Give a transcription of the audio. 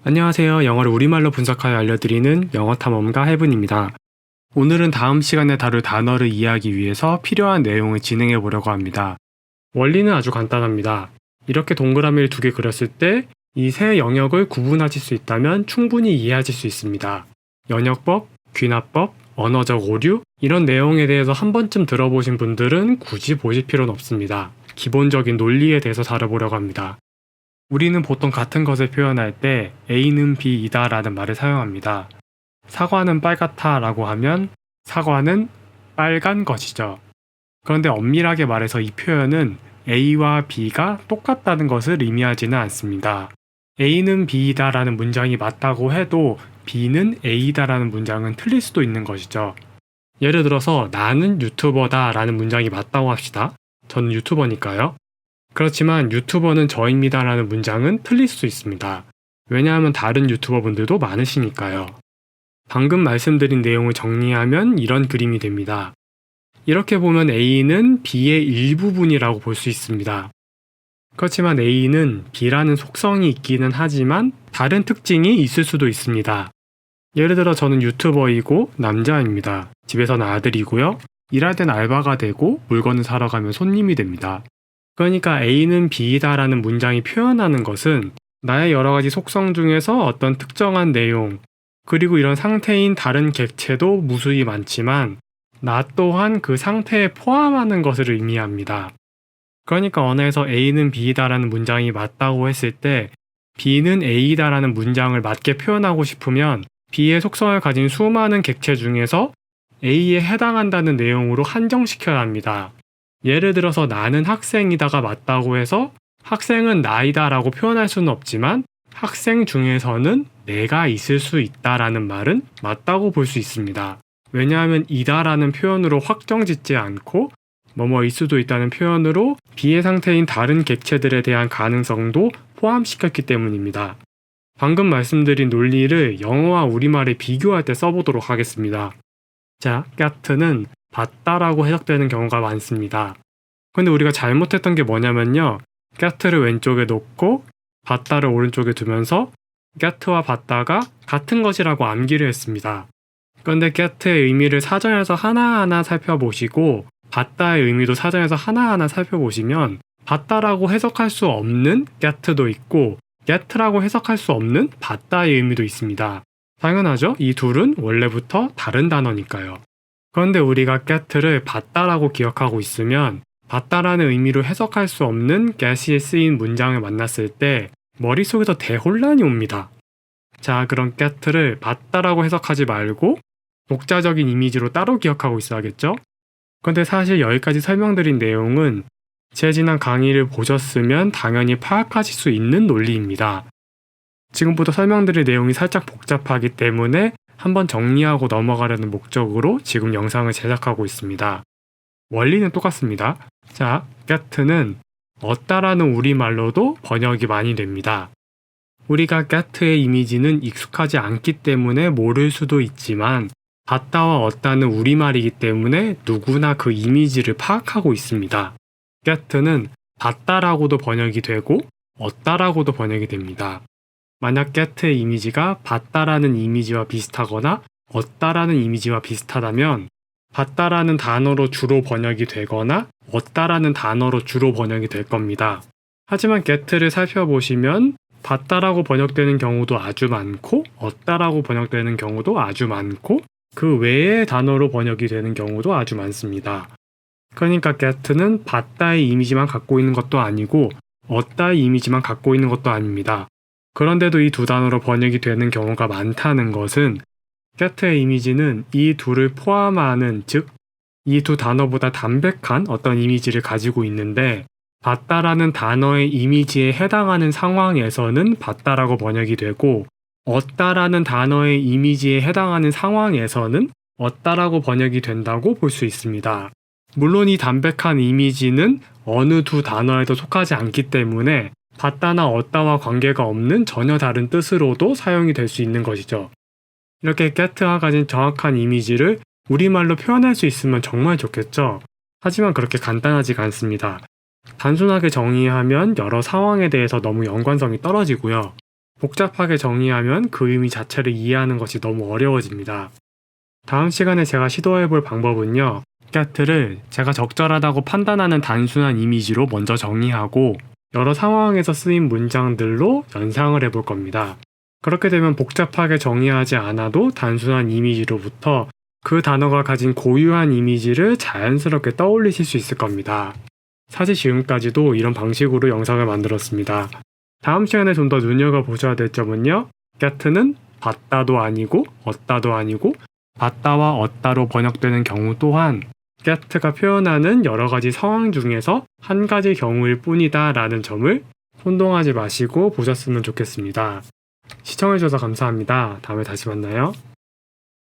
안녕하세요. 영어를 우리말로 분석하여 알려드리는 영어탐험가 해븐입니다. 오늘은 다음 시간에 다룰 단어를 이해하기 위해서 필요한 내용을 진행해 보려고 합니다. 원리는 아주 간단합니다. 이렇게 동그라미를 두 개 그렸을 때 이 세 영역을 구분하실 수 있다면 충분히 이해하실 수 있습니다. 연역법, 귀납법, 언어적 오류 이런 내용에 대해서 한 번쯤 들어보신 분들은 굳이 보실 필요는 없습니다. 기본적인 논리에 대해서 다뤄보려고 합니다. 우리는 보통 같은 것을 표현할 때 A는 B이다 라는 말을 사용합니다. 사과는 빨갛다 라고 하면 사과는 빨간 것이죠. 그런데 엄밀하게 말해서 이 표현은 A와 B가 똑같다는 것을 의미하지는 않습니다. A는 B이다 라는 문장이 맞다고 해도 B는 A이다 라는 문장은 틀릴 수도 있는 것이죠. 예를 들어서 나는 유튜버다 라는 문장이 맞다고 합시다. 저는 유튜버니까요. 그렇지만 유튜버는 저입니다 라는 문장은 틀릴 수 있습니다. 왜냐하면 다른 유튜버 분들도 많으시니까요. 방금 말씀드린 내용을 정리하면 이런 그림이 됩니다. 이렇게 보면 A는 B의 일부분이라고 볼 수 있습니다. 그렇지만 A는 B라는 속성이 있기는 하지만 다른 특징이 있을 수도 있습니다. 예를 들어 저는 유튜버이고 남자입니다. 집에서는 아들이고요. 일할 땐 알바가 되고 물건을 사러 가면 손님이 됩니다. 그러니까 A는 B이다 라는 문장이 표현하는 것은 나의 여러 가지 속성 중에서 어떤 특정한 내용, 그리고 이런 상태인 다른 객체도 무수히 많지만 나 또한 그 상태에 포함하는 것을 의미합니다. 그러니까 언어에서 A는 B이다 라는 문장이 맞다고 했을 때 B는 A이다 라는 문장을 맞게 표현하고 싶으면 B의 속성을 가진 수많은 객체 중에서 A에 해당한다는 내용으로 한정시켜야 합니다. 예를 들어서 나는 학생이다가 맞다고 해서 학생은 나이다 라고 표현할 수는 없지만 학생 중에서는 내가 있을 수 있다라는 말은 맞다고 볼 수 있습니다. 왜냐하면 이다 라는 표현으로 확정 짓지 않고 뭐뭐일 수도 있다는 표현으로 B의 상태인 다른 객체들에 대한 가능성도 포함시켰기 때문입니다. 방금 말씀드린 논리를 영어와 우리말에 비교할 때 써보도록 하겠습니다. 자, gat는 봤다라고 해석되는 경우가 많습니다. 근데 우리가 잘못했던 게 뭐냐면요. get를 왼쪽에 놓고 봤다를 오른쪽에 두면서 get와 봤다가 같은 것이라고 암기를 했습니다. 그런데 get의 의미를 사전에서 하나하나 살펴보시고 봤다의 의미도 사전에서 하나하나 살펴보시면 봤다라고 해석할 수 없는 get도 있고 get라고 해석할 수 없는 봤다의 의미도 있습니다. 당연하죠. 이 둘은 원래부터 다른 단어니까요. 그런데 우리가 get를 봤다라고 기억하고 있으면 봤다라는 의미로 해석할 수 없는 get이 쓰인 문장을 만났을 때 머릿속에서 대혼란이 옵니다. 자, 그럼 get를 봤다라고 해석하지 말고 독자적인 이미지로 따로 기억하고 있어야겠죠? 그런데 사실 여기까지 설명드린 내용은 제 지난 강의를 보셨으면 당연히 파악하실 수 있는 논리입니다. 지금부터 설명드릴 내용이 살짝 복잡하기 때문에 한번 정리하고 넘어가려는 목적으로 지금 영상을 제작하고 있습니다. 원리는 똑같습니다. 자, get는 얻다라는 우리말로도 번역이 많이 됩니다. 우리가 get의 이미지는 익숙하지 않기 때문에 모를 수도 있지만 받다와 얻다는 우리말이기 때문에 누구나 그 이미지를 파악하고 있습니다. get는 받다라고도 번역이 되고 얻다라고도 번역이 됩니다. 만약 get의 이미지가 받다라는 이미지와 비슷하거나 얻다라는 이미지와 비슷하다면 받다라는 단어로 주로 번역이 되거나 얻다라는 단어로 주로 번역이 될 겁니다. 하지만 get를 살펴보시면 받다라고 번역되는 경우도 아주 많고 얻다라고 번역되는 경우도 아주 많고 그 외의 단어로 번역이 되는 경우도 아주 많습니다. 그러니까 get는 받다의 이미지만 갖고 있는 것도 아니고 얻다의 이미지만 갖고 있는 것도 아닙니다. 그런데도 이 두 단어로 번역이 되는 경우가 많다는 것은 get의 이미지는 이 둘을 포함하는, 즉 이 두 단어보다 담백한 어떤 이미지를 가지고 있는데 받다라는 단어의 이미지에 해당하는 상황에서는 받다라고 번역이 되고 얻다라는 단어의 이미지에 해당하는 상황에서는 얻다라고 번역이 된다고 볼 수 있습니다. 물론 이 담백한 이미지는 어느 두 단어에도 속하지 않기 때문에 받다나 얻다와 관계가 없는 전혀 다른 뜻으로도 사용이 될 수 있는 것이죠. 이렇게 get가 가진 정확한 이미지를 우리말로 표현할 수 있으면 정말 좋겠죠. 하지만 그렇게 간단하지가 않습니다. 단순하게 정의하면 여러 상황에 대해서 너무 연관성이 떨어지고요. 복잡하게 정의하면 그 의미 자체를 이해하는 것이 너무 어려워집니다. 다음 시간에 제가 시도해 볼 방법은요. get를 제가 적절하다고 판단하는 단순한 이미지로 먼저 정의하고 여러 상황에서 쓰인 문장들로 연상을 해볼 겁니다. 그렇게 되면 복잡하게 정의하지 않아도 단순한 이미지로부터 그 단어가 가진 고유한 이미지를 자연스럽게 떠올리실 수 있을 겁니다. 사실 지금까지도 이런 방식으로 영상을 만들었습니다. 다음 시간에 좀 더 눈여겨보셔야 될 점은요. get는 받다도 아니고 얻다도 아니고 받다와 얻다로 번역되는 경우 또한 get가 표현하는 여러 가지 상황 중에서 한 가지 경우일 뿐이다 라는 점을 혼동하지 마시고 보셨으면 좋겠습니다. 시청해주셔서 감사합니다. 다음에 다시 만나요.